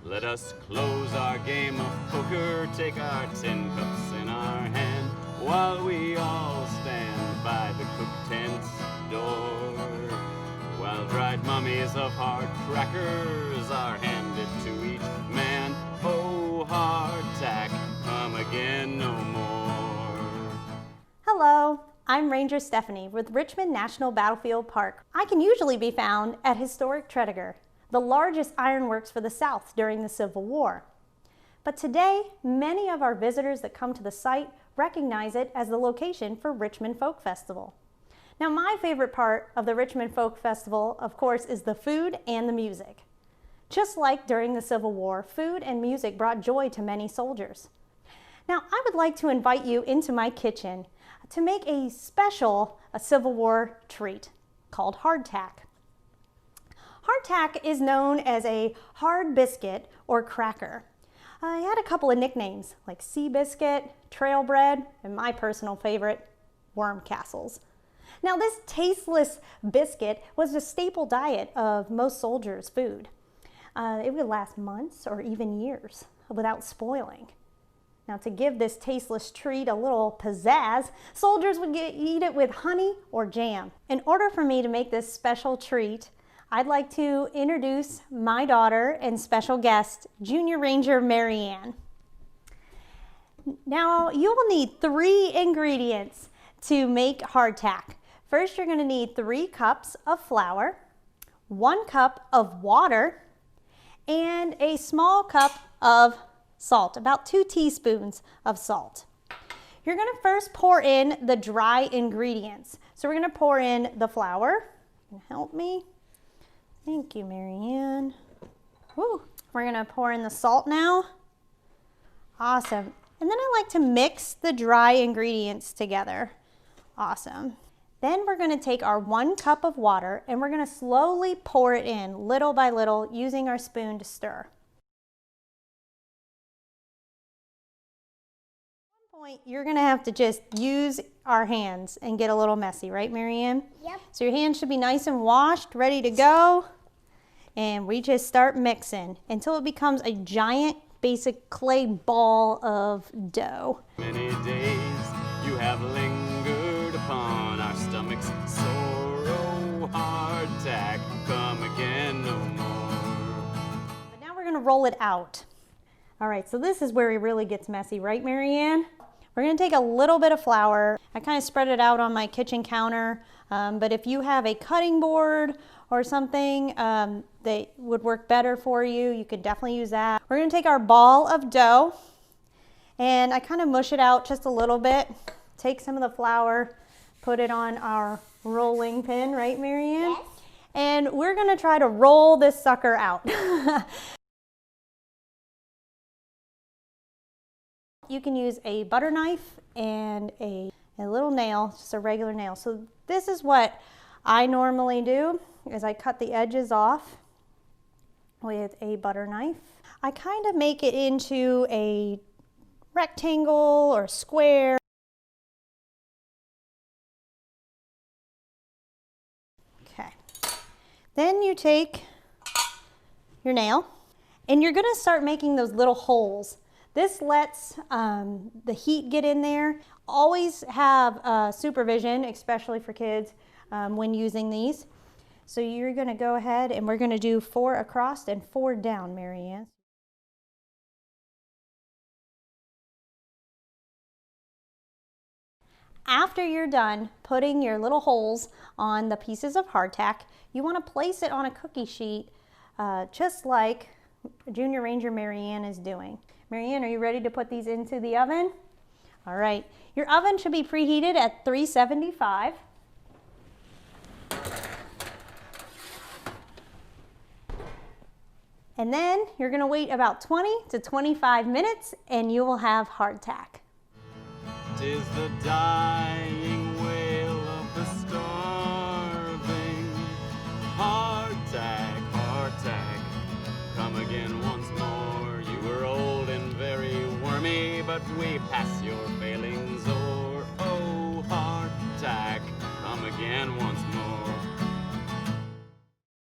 Let us close our game of poker, take our tin cups in our hand, while we all stand by the cook tent's door, while dried mummies of hard crackers are handed to each man. Oh, hardtack, come again no more. Hello, I'm Ranger Stephanie with Richmond National Battlefield Park. I can usually be found at historic Tredegar, the largest ironworks for the South during the Civil War. But today, many of our visitors that come to the site recognize it as the location for Richmond Folk Festival. Now, my favorite part of the Richmond Folk Festival, of course, is the food and the music. Just like during the Civil War, food and music brought joy to many soldiers. Now, I would like to invite you into my kitchen to make a special Civil War treat called hardtack. Hardtack is known as a hard biscuit or cracker. It had a couple of nicknames like sea biscuit, trail bread, and my personal favorite, worm castles. Now, this tasteless biscuit was a staple diet of most soldiers' food. It would last months or even years without spoiling. Now, to give this tasteless treat a little pizzazz, soldiers would eat it with honey or jam. In order for me to make this special treat, I'd like to introduce my daughter and special guest, Junior Ranger Marianne. Now, you will need 3 ingredients to make hardtack. First, you're going to need 3 cups of flour, 1 cup of water, and a small cup of salt, about 2 teaspoons of salt. You're going to first pour in the dry ingredients. So we're going to pour in the flour. Help me. Thank you, Marianne. Woo. We're going to pour in the salt now. Awesome. And then I like to mix the dry ingredients together. Awesome. Then we're going to take our 1 cup of water and we're going to slowly pour it in little by little using our spoon to stir. At one point, you're going to have to just use our hands and get a little messy, right, Marianne? Yep. So your hands should be nice and washed, ready to go. And we just start mixing until it becomes a giant basic clay ball of dough. Many days you have lingered upon our stomachs, sorrow, hardtack, come again no more. But now we're going to roll it out. All right, so this is where it really gets messy, right, Marianne? We're going to take a little bit of flour. I kind of spread it out on my kitchen counter, but if you have a cutting board or something that would work better for you, you could definitely use that. We're going to take our ball of dough and I kind of mush it out just a little bit. Take some of the flour, put it on our rolling pin, right, Marianne? Yes. And we're going to try to roll this sucker out. You can use a butter knife and a little nail, just a regular nail. So this is what I normally do, is I cut the edges off with a butter knife. I kind of make it into a rectangle or square. Okay. Then you take your nail and you're going to start making those little holes. This lets the heat get in there. Always have supervision, especially for kids, when using these. So you're going to go ahead and we're going to do 4 across and 4 down, Marianne. After you're done putting your little holes on the pieces of hardtack, you want to place it on a cookie sheet just like Junior Ranger Marianne is doing. Marianne, are you ready to put these into the oven? All right. Your oven should be preheated at 375. And then you're going to wait about 20 to 25 minutes and you will have hardtack. 'Tis the dying wail of the starving. Hardtack, hardtack, come again once more. You were old and very wormy, but we pass your failings o'er. Oh, hardtack, come again once more.